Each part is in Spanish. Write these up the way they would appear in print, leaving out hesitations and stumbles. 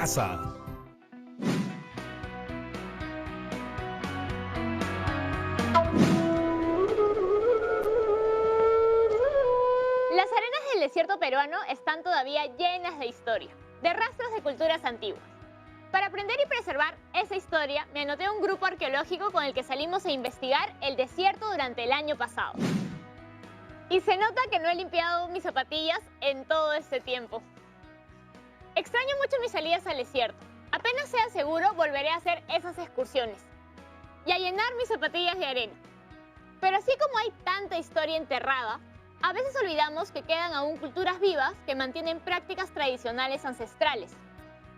casa. Las arenas del desierto peruano están todavía llenas de historia, de rastros de culturas antiguas. Para aprender y preservar esa historia, me anoté a un grupo arqueológico con el que salimos a investigar el desierto durante el año pasado. Y se nota que no he limpiado mis zapatillas en todo este tiempo. Extraño mucho mis salidas al desierto. Apenas sea seguro, volveré a hacer esas excursiones y a llenar mis zapatillas de arena. Pero así como hay tanta historia enterrada, a veces olvidamos que quedan aún culturas vivas que mantienen prácticas tradicionales ancestrales.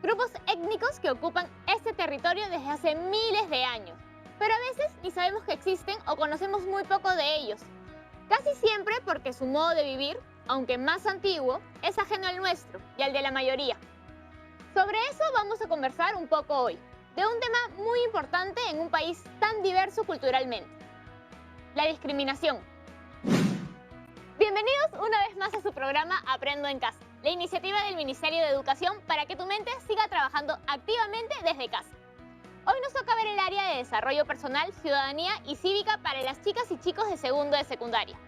Grupos étnicos que ocupan este territorio desde hace miles de años, pero a veces ni sabemos que existen o conocemos muy poco de ellos. Casi siempre porque su modo de vivir, aunque más antiguo, es ajeno al nuestro y al de la mayoría. Sobre eso vamos a conversar un poco hoy, de un tema muy importante en un país tan diverso culturalmente: la discriminación. Bienvenidos una vez más a su programa Aprendo en Casa, la iniciativa del Ministerio de Educación para que tu mente siga trabajando activamente desde casa. Hoy nos toca ver el área de desarrollo personal, ciudadanía y cívica para las chicas y chicos de segundo de secundaria.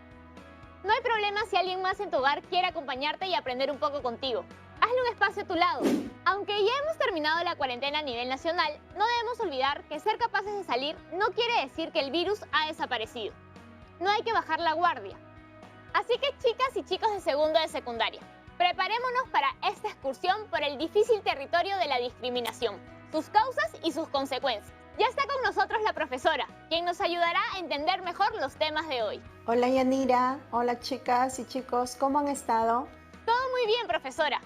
No hay problema si alguien más en tu hogar quiere acompañarte y aprender un poco contigo. Hazle un espacio a tu lado. Aunque ya hemos terminado la cuarentena a nivel nacional, no debemos olvidar que ser capaces de salir no quiere decir que el virus ha desaparecido. No hay que bajar la guardia. Así que chicas y chicos de segundo de secundaria, preparémonos para esta excursión por el difícil territorio de la discriminación, sus causas y sus consecuencias. Ya está con nosotros la profesora, quien nos ayudará a entender mejor los temas de hoy. Hola Yanira, hola chicas y chicos, ¿cómo han estado? Todo muy bien, profesora.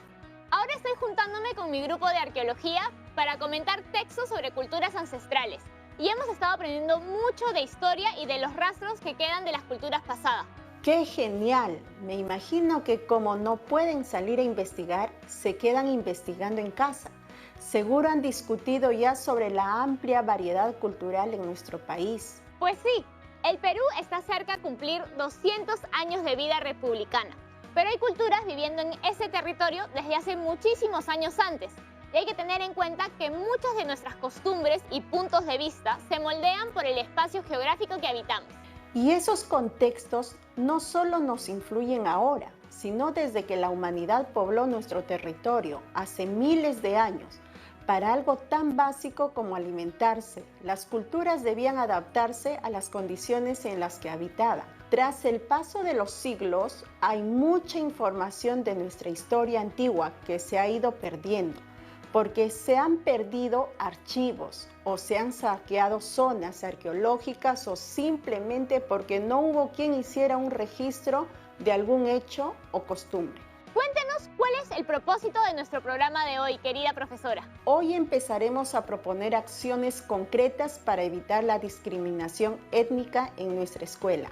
Ahora estoy juntándome con mi grupo de arqueología para comentar textos sobre culturas ancestrales. Y hemos estado aprendiendo mucho de historia y de los rastros que quedan de las culturas pasadas. ¡Qué genial! Me imagino que como no pueden salir a investigar, se quedan investigando en casa. Seguro han discutido ya sobre la amplia variedad cultural en nuestro país. Pues sí, el Perú está cerca a cumplir 200 años de vida republicana, pero hay culturas viviendo en ese territorio desde hace muchísimos años antes. Y hay que tener en cuenta que muchas de nuestras costumbres y puntos de vista se moldean por el espacio geográfico que habitamos. Y esos contextos no solo nos influyen ahora, sino desde que la humanidad pobló nuestro territorio hace miles de años. Para algo tan básico como alimentarse, las culturas debían adaptarse a las condiciones en las que habitaban. Tras el paso de los siglos, hay mucha información de nuestra historia antigua que se ha ido perdiendo, porque se han perdido archivos o se han saqueado zonas arqueológicas o simplemente porque no hubo quien hiciera un registro de algún hecho o costumbre. Cuéntenos cuál es el propósito de nuestro programa de hoy, querida profesora. Hoy empezaremos a proponer acciones concretas para evitar la discriminación étnica en nuestra escuela.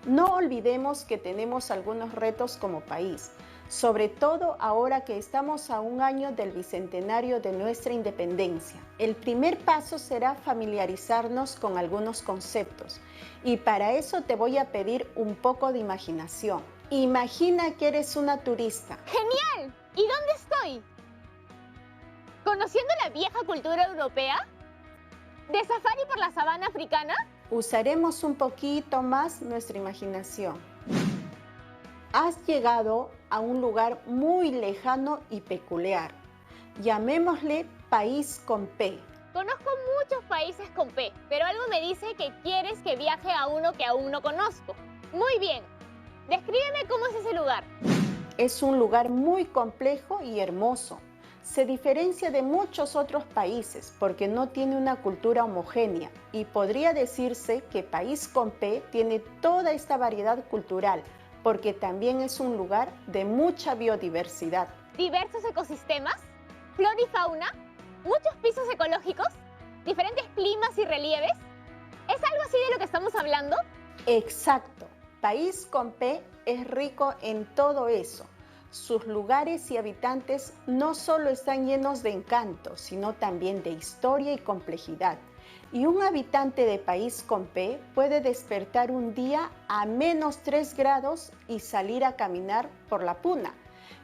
No olvidemos que tenemos algunos retos como país, sobre todo ahora que estamos a un año del bicentenario de nuestra independencia. El primer paso será familiarizarnos con algunos conceptos y para eso te voy a pedir un poco de imaginación. Imagina que eres una turista. ¡Genial! ¿Y dónde estoy? ¿Conociendo la vieja cultura europea? ¿De safari por la sabana africana? Usaremos un poquito más nuestra imaginación. Has llegado a un lugar muy lejano y peculiar. Llamémosle país con P. Conozco muchos países con P, pero algo me dice que quieres que viaje a uno que aún no conozco. Muy bien. Descríbeme cómo es ese lugar. Es un lugar muy complejo y hermoso. Se diferencia de muchos otros países porque no tiene una cultura homogénea y podría decirse que País con P tiene toda esta variedad cultural porque también es un lugar de mucha biodiversidad. ¿Diversos ecosistemas? ¿Flora y fauna? ¿Muchos pisos ecológicos? ¿Diferentes climas y relieves? ¿Es algo así de lo que estamos hablando? Exacto. País con P es rico en todo eso. Sus lugares y habitantes no solo están llenos de encanto, sino también de historia y complejidad. Y un habitante de País con P puede despertar un día a -3 grados y salir a caminar por la puna.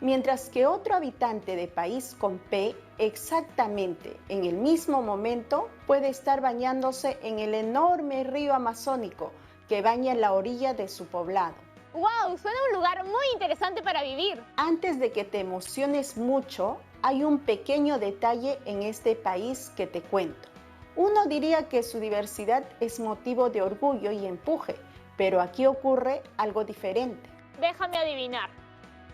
mientras que otro habitante de país con P exactamente en el mismo momento puede estar bañándose en el enorme río amazónico que baña la orilla de su poblado. ¡Wow! Suena un lugar muy interesante para vivir. Antes de que te emociones mucho, hay un pequeño detalle en este país que te cuento. Uno diría que su diversidad es motivo de orgullo y empuje, pero aquí ocurre algo diferente. Déjame adivinar.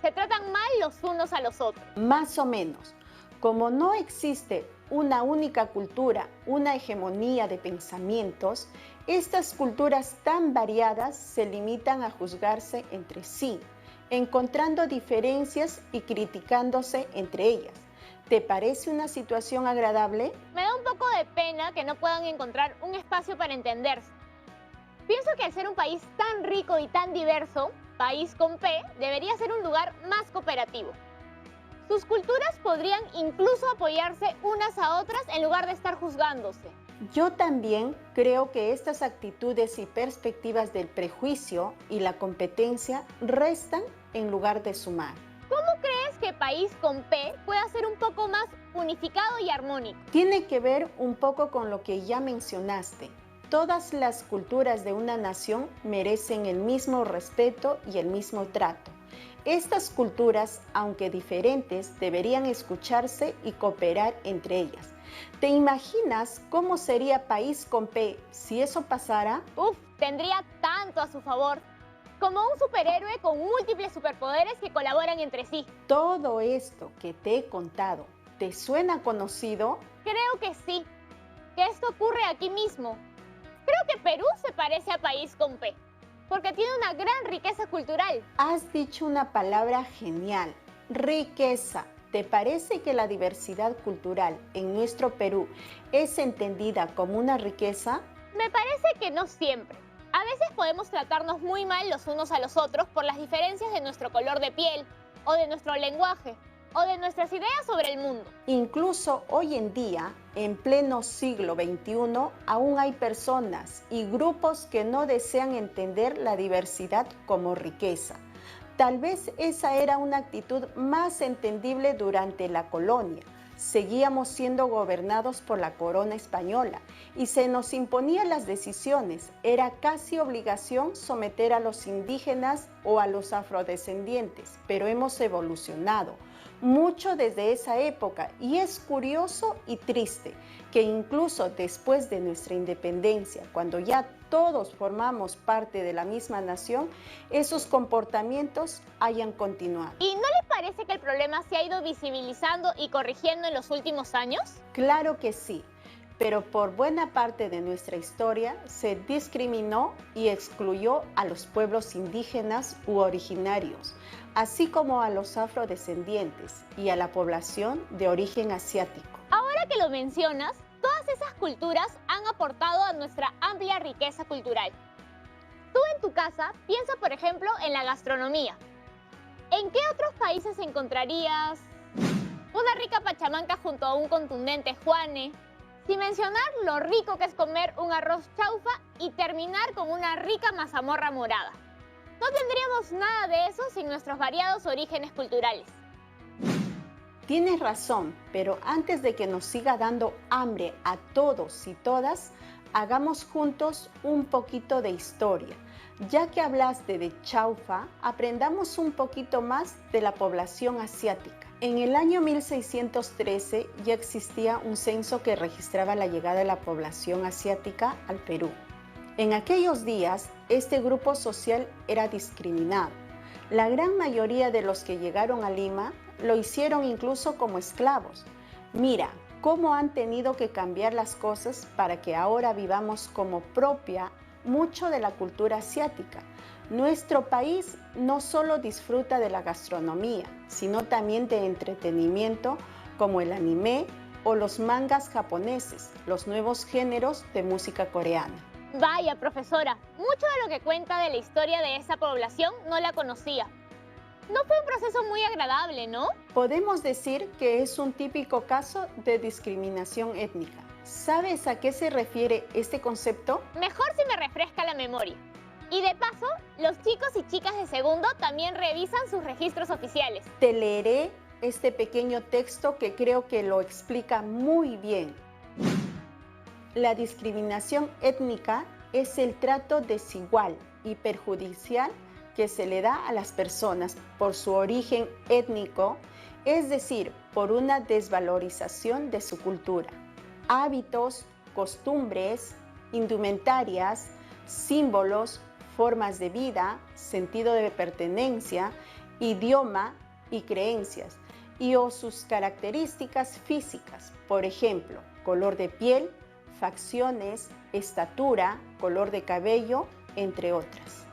Se tratan mal los unos a los otros. Más o menos. Como no existe una única cultura, una hegemonía de pensamientos, estas culturas tan variadas se limitan a juzgarse entre sí, encontrando diferencias y criticándose entre ellas. ¿Te parece una situación agradable? Me da un poco de pena que no puedan encontrar un espacio para entenderse. Pienso que al ser un país tan rico y tan diverso, país con P, debería ser un lugar más cooperativo. Sus culturas podrían incluso apoyarse unas a otras en lugar de estar juzgándose. Yo también creo que estas actitudes y perspectivas del prejuicio y la competencia restan en lugar de sumar. ¿Cómo crees que país con P pueda ser un poco más unificado y armónico? Tiene que ver un poco con lo que ya mencionaste. Todas las culturas de una nación merecen el mismo respeto y el mismo trato. Estas culturas, aunque diferentes, deberían escucharse y cooperar entre ellas. ¿Te imaginas cómo sería país con P si eso pasara? Tendría tanto a su favor, como un superhéroe con múltiples superpoderes que colaboran entre sí. Todo esto que te he contado, ¿te suena conocido? Creo que sí, que esto ocurre aquí mismo. Creo que Perú se parece a país con P, porque tiene una gran riqueza cultural. Has dicho una palabra genial, riqueza. ¿Te parece que la diversidad cultural en nuestro Perú es entendida como una riqueza? Me parece que no siempre. A veces podemos tratarnos muy mal los unos a los otros por las diferencias de nuestro color de piel, o de nuestro lenguaje, o de nuestras ideas sobre el mundo. Incluso hoy en día, en pleno siglo XXI, aún hay personas y grupos que no desean entender la diversidad como riqueza. Tal vez esa era una actitud más entendible durante la colonia. Seguíamos siendo gobernados por la corona española y se nos imponían las decisiones. Era casi obligación someter a los indígenas o a los afrodescendientes, pero hemos evolucionado mucho desde esa época y es curioso y triste que incluso después de nuestra independencia, cuando ya todos formamos parte de la misma nación, esos comportamientos hayan continuado. ¿Y no le parece que el problema se ha ido visibilizando y corrigiendo en los últimos años? Claro que sí, pero por buena parte de nuestra historia se discriminó y excluyó a los pueblos indígenas u originarios, así como a los afrodescendientes y a la población de origen asiático. Ahora que lo mencionas, todas esas culturas han aportado a nuestra amplia riqueza cultural. Tú en tu casa piensa, por ejemplo, en la gastronomía. ¿En qué otros países encontrarías una rica pachamanca junto a un contundente juane? Sin mencionar lo rico que es comer un arroz chaufa y terminar con una rica mazamorra morada. No tendríamos nada de eso sin nuestros variados orígenes culturales. Tienes razón, pero antes de que nos siga dando hambre a todos y todas, hagamos juntos un poquito de historia. Ya que hablaste de chaufa, aprendamos un poquito más de la población asiática. En el año 1613 ya existía un censo que registraba la llegada de la población asiática al Perú. En aquellos días, este grupo social era discriminado. La gran mayoría de los que llegaron a Lima lo hicieron incluso como esclavos. Mira cómo han tenido que cambiar las cosas para que ahora vivamos como propia mucho de la cultura asiática. Nuestro país no solo disfruta de la gastronomía, sino también de entretenimiento como el anime o los mangas japoneses, los nuevos géneros de música coreana. Vaya, profesora, mucho de lo que cuenta de la historia de esa población no la conocía. No fue un proceso muy agradable, ¿no? Podemos decir que es un típico caso de discriminación étnica. ¿Sabes a qué se refiere este concepto? Mejor si me refresca la memoria. Y de paso, los chicos y chicas de segundo también revisan sus registros oficiales. Te leeré este pequeño texto que creo que lo explica muy bien. La discriminación étnica es el trato desigual y perjudicial que se le da a las personas por su origen étnico, es decir, por una desvalorización de su cultura, hábitos, costumbres, indumentarias, símbolos, formas de vida, sentido de pertenencia, idioma y creencias, y o sus características físicas, por ejemplo, color de piel, facciones, estatura, color de cabello, entre otras.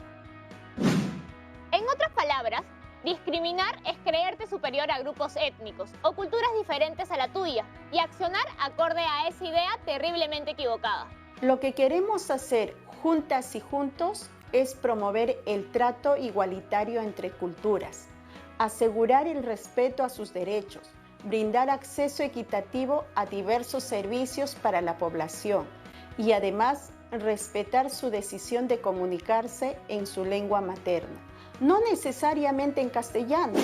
En otras palabras, discriminar es creerte superior a grupos étnicos o culturas diferentes a la tuya y accionar acorde a esa idea terriblemente equivocada. Lo que queremos hacer juntas y juntos es promover el trato igualitario entre culturas, asegurar el respeto a sus derechos, brindar acceso equitativo a diversos servicios para la población y además respetar su decisión de comunicarse en su lengua materna, no necesariamente en castellano.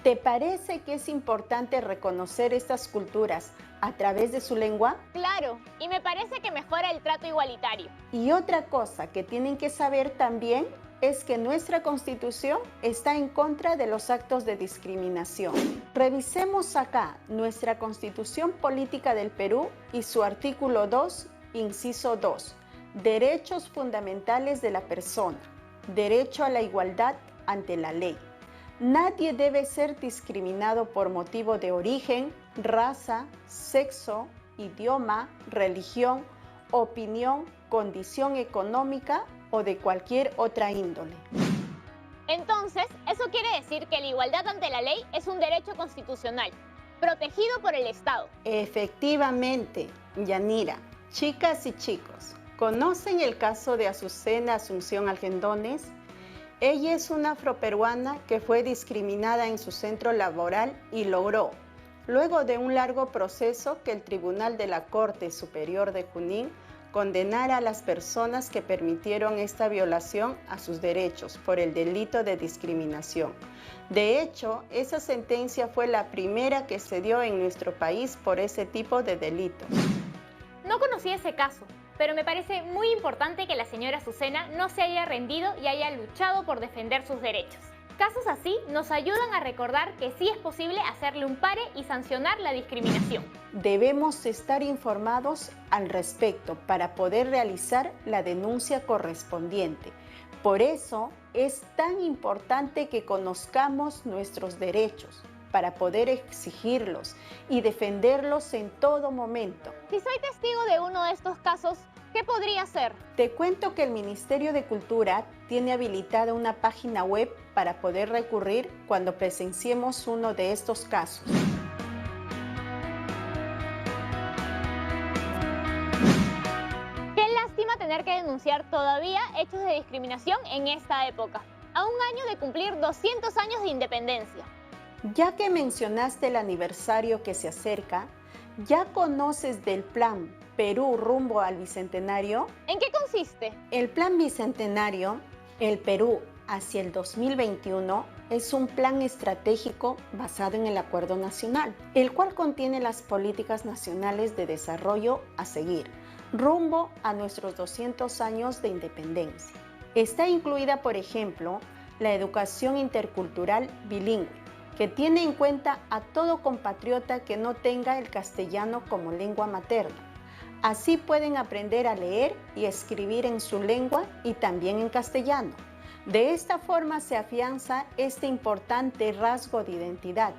¿Te parece que es importante reconocer estas culturas a través de su lengua? Claro, y me parece que mejora el trato igualitario. Y otra cosa que tienen que saber también es que nuestra Constitución está en contra de los actos de discriminación. Revisemos acá nuestra Constitución Política del Perú y su artículo 2, inciso 2, derechos fundamentales de la persona, derecho a la igualdad ante la ley. Nadie debe ser discriminado por motivo de origen, raza, sexo, idioma, religión, opinión, condición económica o de cualquier otra índole. Entonces, eso quiere decir que la igualdad ante la ley es un derecho constitucional, protegido por el Estado. Efectivamente, Yanira. Chicas y chicos, ¿conocen el caso de Azucena Asunción Argendones? Ella es una afroperuana que fue discriminada en su centro laboral y logró, luego de un largo proceso, que el Tribunal de la Corte Superior de Junín condenara a las personas que permitieron esta violación a sus derechos por el delito de discriminación. De hecho, esa sentencia fue la primera que se dio en nuestro país por ese tipo de delitos. No conocí ese caso, pero me parece muy importante que la señora Azucena no se haya rendido y haya luchado por defender sus derechos. Casos así nos ayudan a recordar que sí es posible hacerle un pare y sancionar la discriminación. Debemos estar informados al respecto para poder realizar la denuncia correspondiente. Por eso es tan importante que conozcamos nuestros derechos, para poder exigirlos y defenderlos en todo momento. Si soy testigo de uno de estos casos, ¿qué podría hacer? Te cuento que el Ministerio de Cultura tiene habilitada una página web para poder recurrir cuando presenciemos uno de estos casos. Qué lástima tener que denunciar todavía hechos de discriminación en esta época, a un año de cumplir 200 años de independencia. Ya que mencionaste el aniversario que se acerca, ¿ya conoces del Plan Perú rumbo al Bicentenario? ¿En qué consiste? El Plan Bicentenario, el Perú hacia el 2021, es un plan estratégico basado en el Acuerdo Nacional, el cual contiene las políticas nacionales de desarrollo a seguir, rumbo a nuestros 200 años de independencia. Está incluida, por ejemplo, la educación intercultural bilingüe, que tiene en cuenta a todo compatriota que no tenga el castellano como lengua materna. Así pueden aprender a leer y escribir en su lengua y también en castellano. De esta forma se afianza este importante rasgo de identidad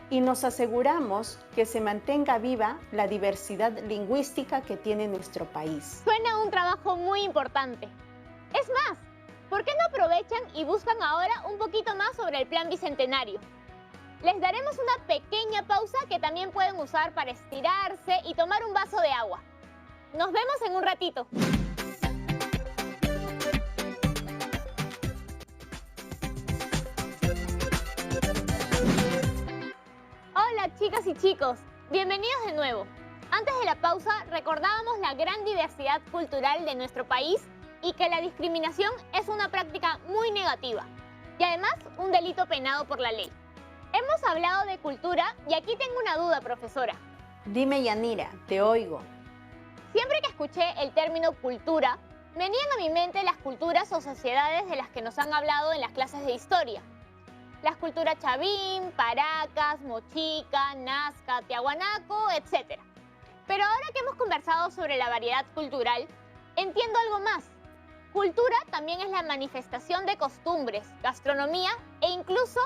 y nos aseguramos que se mantenga viva la diversidad lingüística que tiene nuestro país. Suena un trabajo muy importante. Es más, ¿por qué no aprovechan y buscan ahora un poquito más sobre el Plan Bicentenario? Les daremos una pequeña pausa que también pueden usar para estirarse y tomar un vaso de agua. Nos vemos en un ratito. Hola chicas y chicos, bienvenidos de nuevo. Antes de la pausa recordábamos la gran diversidad cultural de nuestro país y que la discriminación es una práctica muy negativa y además un delito penado por la ley. Hemos hablado de cultura y aquí tengo una duda, profesora. Dime, Yanira, te oigo. Siempre que escuché el término cultura, venían a mi mente las culturas o sociedades de las que nos han hablado en las clases de historia. Las culturas Chavín, Paracas, Mochica, Nazca, Tiahuanaco, etc. Pero ahora que hemos conversado sobre la variedad cultural, entiendo algo más. Cultura también es la manifestación de costumbres, gastronomía e incluso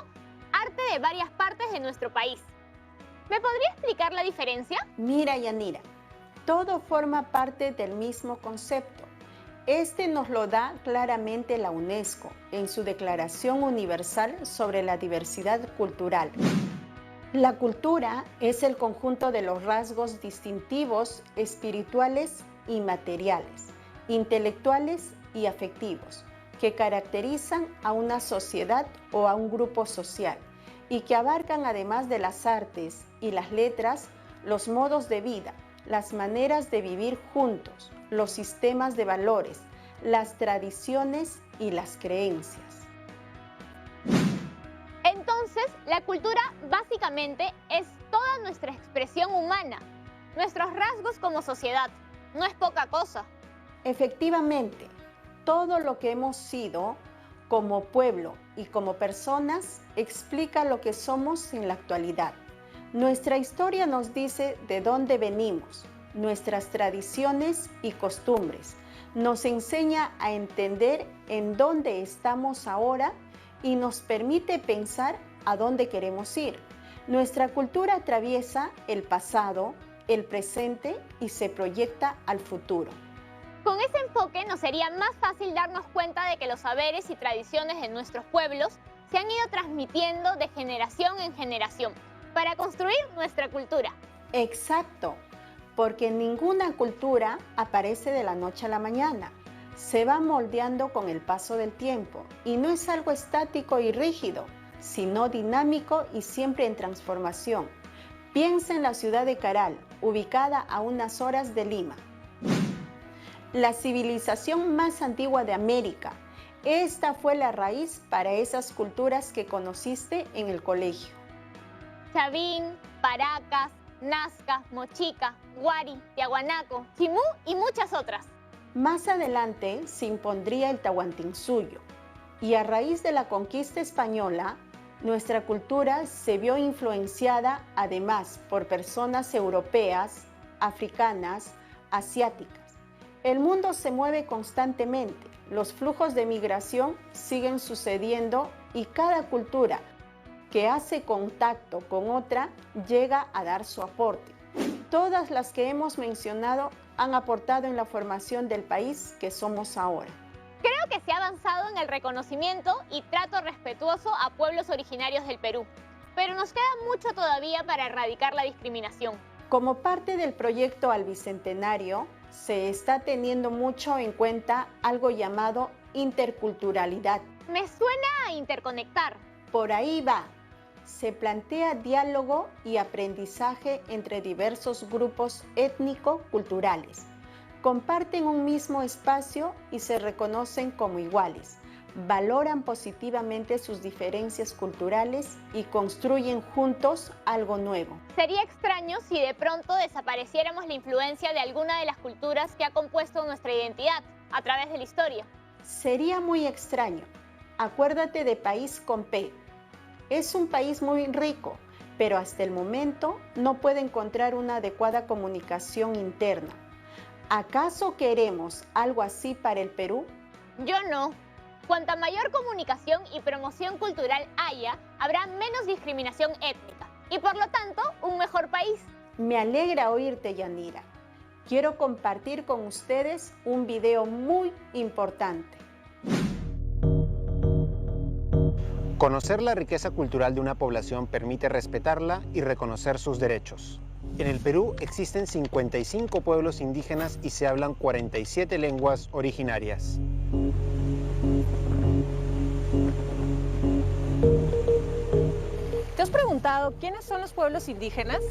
arte de varias partes de nuestro país. ¿Me podría explicar la diferencia? Mira, Yanira, todo forma parte del mismo concepto. Este nos lo da claramente la UNESCO en su Declaración Universal sobre la Diversidad Cultural. La cultura es el conjunto de los rasgos distintivos, espirituales y materiales, intelectuales y afectivos, que caracterizan a una sociedad o a un grupo social y que abarcan, además de las artes y las letras, los modos de vida, las maneras de vivir juntos, los sistemas de valores, las tradiciones y las creencias. Entonces, la cultura básicamente es toda nuestra expresión humana, nuestros rasgos como sociedad. No es poca cosa. Efectivamente, todo lo que hemos sido como pueblo y como personas explica lo que somos en la actualidad. Nuestra historia nos dice de dónde venimos, nuestras tradiciones y costumbres. Nos enseña a entender en dónde estamos ahora y nos permite pensar a dónde queremos ir. Nuestra cultura atraviesa el pasado, el presente y se proyecta al futuro. Con ese enfoque nos sería más fácil darnos cuenta de que los saberes y tradiciones de nuestros pueblos se han ido transmitiendo de generación en generación para construir nuestra cultura. Exacto, porque ninguna cultura aparece de la noche a la mañana. Se va moldeando con el paso del tiempo y no es algo estático y rígido, sino dinámico y siempre en transformación. Piensa en la ciudad de Caral, ubicada a unas horas de Lima. La civilización más antigua de América. Esta fue la raíz para esas culturas que conociste en el colegio. Chavín, Paracas, Nazca, Mochica, Huari, Tiahuanaco, Chimú y muchas otras. Más adelante se impondría el Tahuantinsuyo y a raíz de la conquista española, nuestra cultura se vio influenciada además por personas europeas, africanas, asiáticas. El mundo se mueve constantemente, los flujos de migración siguen sucediendo y cada cultura que hace contacto con otra llega a dar su aporte. Todas las que hemos mencionado han aportado en la formación del país que somos ahora. Creo que se ha avanzado en el reconocimiento y trato respetuoso a pueblos originarios del Perú, pero nos queda mucho todavía para erradicar la discriminación. Como parte del proyecto al Bicentenario, se está teniendo mucho en cuenta algo llamado interculturalidad. Me suena a interconectar. Por ahí va. Se plantea diálogo y aprendizaje entre diversos grupos étnico-culturales. Comparten un mismo espacio y se reconocen como iguales. Valoran positivamente sus diferencias culturales y construyen juntos algo nuevo. Sería extraño si de pronto desapareciéramos la influencia de alguna de las culturas que ha compuesto nuestra identidad a través de la historia. Sería muy extraño. Acuérdate de País con P. Es un país muy rico, pero hasta el momento no puede encontrar una adecuada comunicación interna. ¿Acaso queremos algo así para el Perú? Yo no. Cuanta mayor comunicación y promoción cultural haya, habrá menos discriminación étnica y por lo tanto un mejor país. Me alegra oírte, Yanira. Quiero compartir con ustedes un video muy importante. Conocer la riqueza cultural de una población permite respetarla y reconocer sus derechos. En el Perú existen 55 pueblos indígenas y se hablan 47 lenguas originarias. ¿Te has preguntado quiénes son los pueblos indígenas?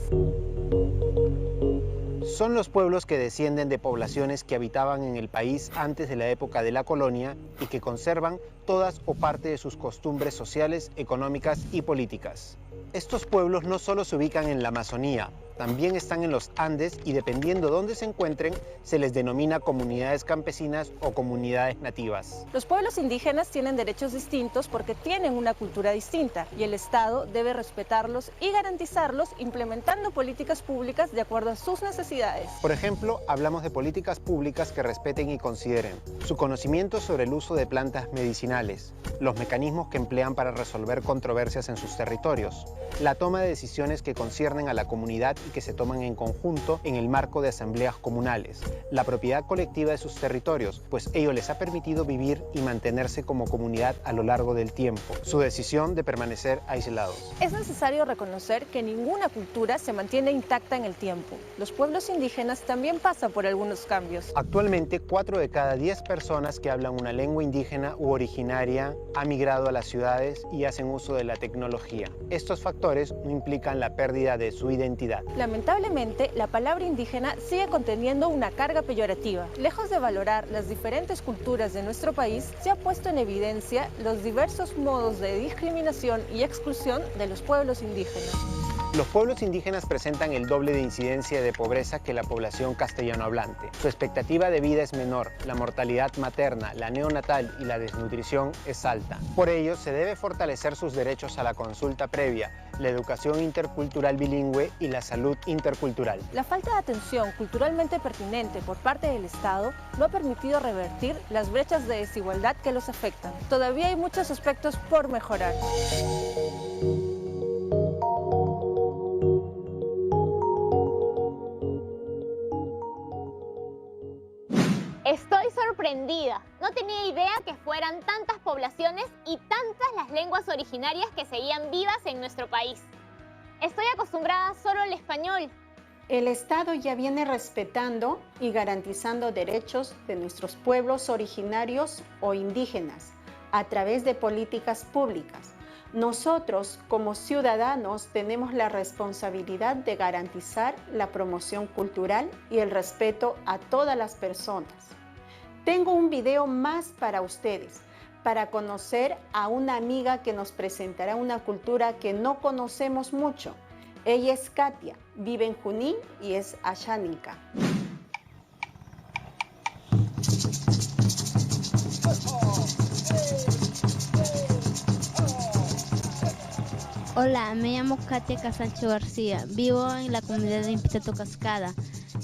Son los pueblos que descienden de poblaciones que habitaban en el país antes de la época de la colonia y que conservan todas o parte de sus costumbres sociales, económicas y políticas. Estos pueblos no solo se ubican en la Amazonía, también están en los Andes y dependiendo dónde se encuentren, se les denomina comunidades campesinas o comunidades nativas. Los pueblos indígenas tienen derechos distintos porque tienen una cultura distinta y el Estado debe respetarlos y garantizarlos implementando políticas públicas de acuerdo a sus necesidades. Por ejemplo, hablamos de políticas públicas que respeten y consideren su conocimiento sobre el uso de plantas medicinales, los mecanismos que emplean para resolver controversias en sus territorios, la toma de decisiones que conciernen a la comunidad y que se toman en conjunto en el marco de asambleas comunales, la propiedad colectiva de sus territorios, pues ello les ha permitido vivir y mantenerse como comunidad a lo largo del tiempo, su decisión de permanecer aislados. Es necesario reconocer que ninguna cultura se mantiene intacta en el tiempo. Los pueblos indígenas también pasan por algunos cambios. Actualmente, 4 de cada 10 personas que hablan una lengua indígena u originaria han migrado a las ciudades y hacen uso de la tecnología. Estos factores no implican la pérdida de su identidad. Lamentablemente, la palabra indígena sigue conteniendo una carga peyorativa. Lejos de valorar las diferentes culturas de nuestro país, se ha puesto en evidencia los diversos modos de discriminación y exclusión de los pueblos indígenas. Los pueblos indígenas presentan el doble de incidencia de pobreza que la población castellano hablante. Su expectativa de vida es menor, la mortalidad materna, la neonatal y la desnutrición es alta. Por ello, se debe fortalecer sus derechos a la consulta previa, la educación intercultural bilingüe y la salud intercultural. La falta de atención culturalmente pertinente por parte del Estado no ha permitido revertir las brechas de desigualdad que los afectan. Todavía hay muchos aspectos por mejorar. Estoy sorprendida. No tenía idea que fueran tantas poblaciones y tantas las lenguas originarias que seguían vivas en nuestro país. Estoy acostumbrada solo al español. El Estado ya viene respetando y garantizando derechos de nuestros pueblos originarios o indígenas a través de políticas públicas. Nosotros, como ciudadanos, tenemos la responsabilidad de garantizar la promoción cultural y el respeto a todas las personas. Tengo un video más para ustedes, para conocer a una amiga que nos presentará una cultura que no conocemos mucho. Ella es Katia, vive en Junín y es ayánica. Hola, me llamo Katia Casancho García. Vivo en la comunidad de Impitato Cascada,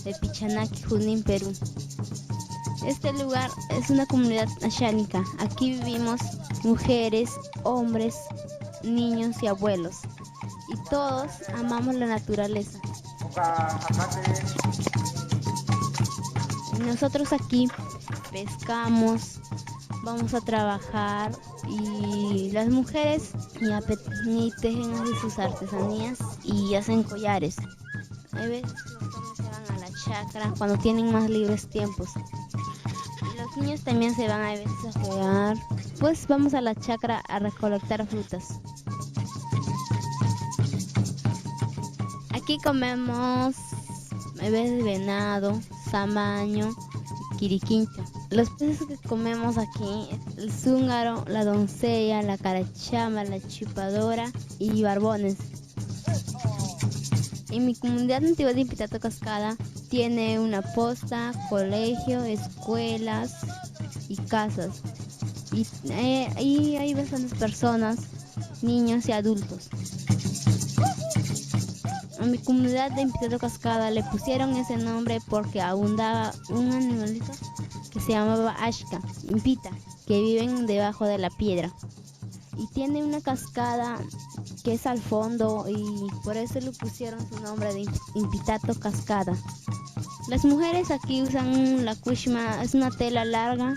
de Pichanaki, Junín, Perú. Este lugar es una comunidad ayánica. Aquí vivimos mujeres, hombres, niños y abuelos. Y todos amamos la naturaleza. Nosotros aquí pescamos, vamos a trabajar y las mujeres ni tejen así sus artesanías y hacen collares. A veces los hombres se van a la chacra cuando tienen más libres tiempos. Y los niños también se van a veces a jugar. Pues vamos a la chacra a recolectar frutas. Aquí comemos a veces venado, samaño, quiriquincho. Los peces que comemos aquí, el zúngaro, la doncella, la carachama, la chupadora y barbones. En mi comunidad nativa de Impitato Cascada tiene una posta, colegio, escuelas y casas. Y hay bastantes personas, niños y adultos. A mi comunidad de Impitato Cascada le pusieron ese nombre porque abundaba un animalito que se llamaba Ashka, impita, que viven debajo de la piedra. Y tiene una cascada que es al fondo y por eso le pusieron su nombre de Impitato Cascada. Las mujeres aquí usan la kushma, es una tela larga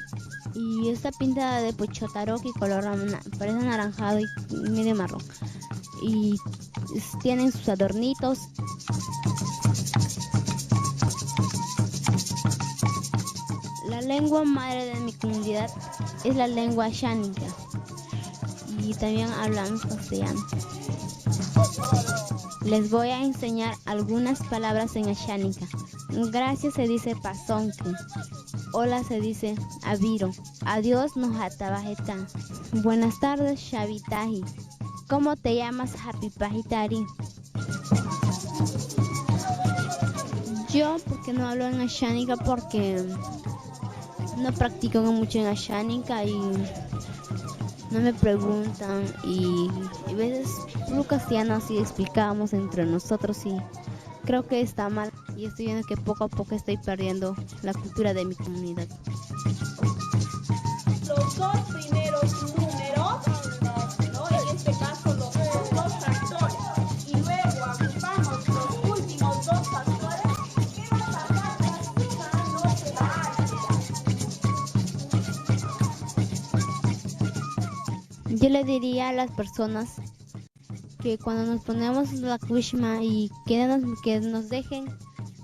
y está pintada de pochotaroki color parece anaranjado y medio marrón. Y tienen sus adornitos. La lengua madre de mi comunidad es la lengua ayánica y también hablamos castellano. Les voy a enseñar algunas palabras en ayánica. Gracias se dice pasonque. Hola se dice aviro. Adiós nos atabajeta. Buenas tardes, Shavitaji. ¿Cómo te llamas, Hapipajitari? Yo, porque no hablo en Ashánica, porque no practico mucho en Ashánica y no me preguntan. Y a veces lo castellano así explicábamos entre nosotros y creo que está mal. Y estoy viendo que poco a poco estoy perdiendo la cultura de mi comunidad. Los dos primeros números, ¿no? En este caso los dos factores, y luego agrupamos los últimos dos factores, ¿qué va a pasar? La suma no se va a alterar. Yo le diría a las personas que cuando nos ponemos la kushma y que nos dejen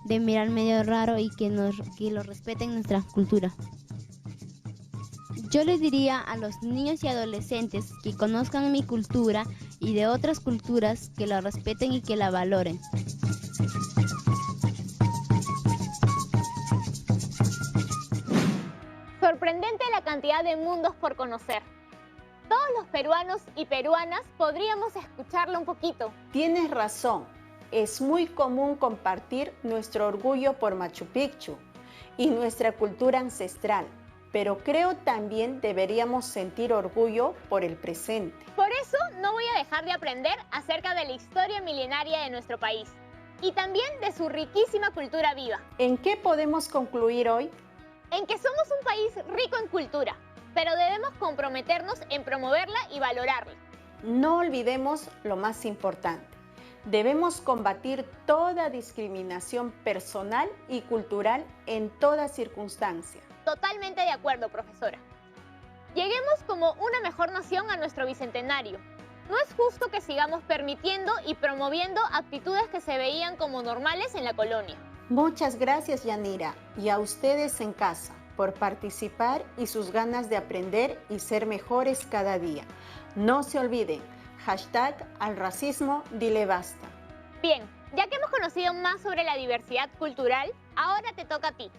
de mirar medio raro y que lo respeten nuestra cultura. Yo le diría a los niños y adolescentes que conozcan mi cultura y de otras culturas, que la respeten y que la valoren. Sorprendente la cantidad de mundos por conocer. Todos los peruanos y peruanas podríamos escucharlo un poquito. Tienes razón, es muy común compartir nuestro orgullo por Machu Picchu y nuestra cultura ancestral, pero creo también deberíamos sentir orgullo por el presente. Por eso no voy a dejar de aprender acerca de la historia milenaria de nuestro país y también de su riquísima cultura viva. ¿En qué podemos concluir hoy? En que somos un país rico en cultura, pero debemos comprometernos en promoverla y valorarla. No olvidemos lo más importante. Debemos combatir toda discriminación personal y cultural en toda circunstancia. Totalmente de acuerdo, profesora. Lleguemos como una mejor nación a nuestro bicentenario. No es justo que sigamos permitiendo y promoviendo actitudes que se veían como normales en la colonia. Muchas gracias, Yanira, y a ustedes en casa por participar y sus ganas de aprender y ser mejores cada día. No se olviden, #al racismo dile basta. Bien, ya que hemos conocido más sobre la diversidad cultural, ahora te toca a ti.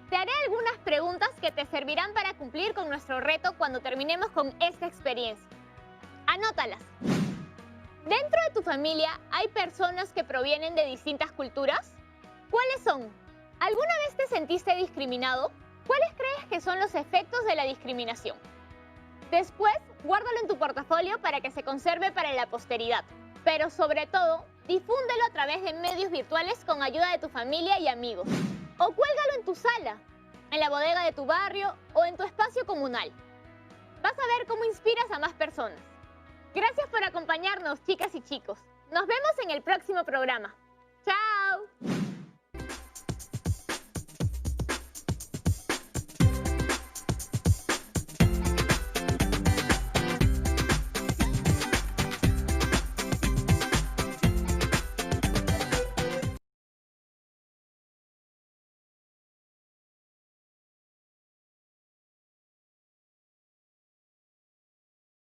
Te haré algunas preguntas que te servirán para cumplir con nuestro reto cuando terminemos con esta experiencia. Anótalas. ¿Dentro de tu familia hay personas que provienen de distintas culturas? ¿Cuáles son? ¿Alguna vez te sentiste discriminado? ¿Cuáles crees que son los efectos de la discriminación? Después, guárdalo en tu portafolio para que se conserve para la posteridad. Pero sobre todo, difúndelo a través de medios virtuales con ayuda de tu familia y amigos. O cuélgalo en tu sala, en la bodega de tu barrio o en tu espacio comunal. Vas a ver cómo inspiras a más personas. Gracias por acompañarnos, chicas y chicos. Nos vemos en el próximo programa. ¡Chao!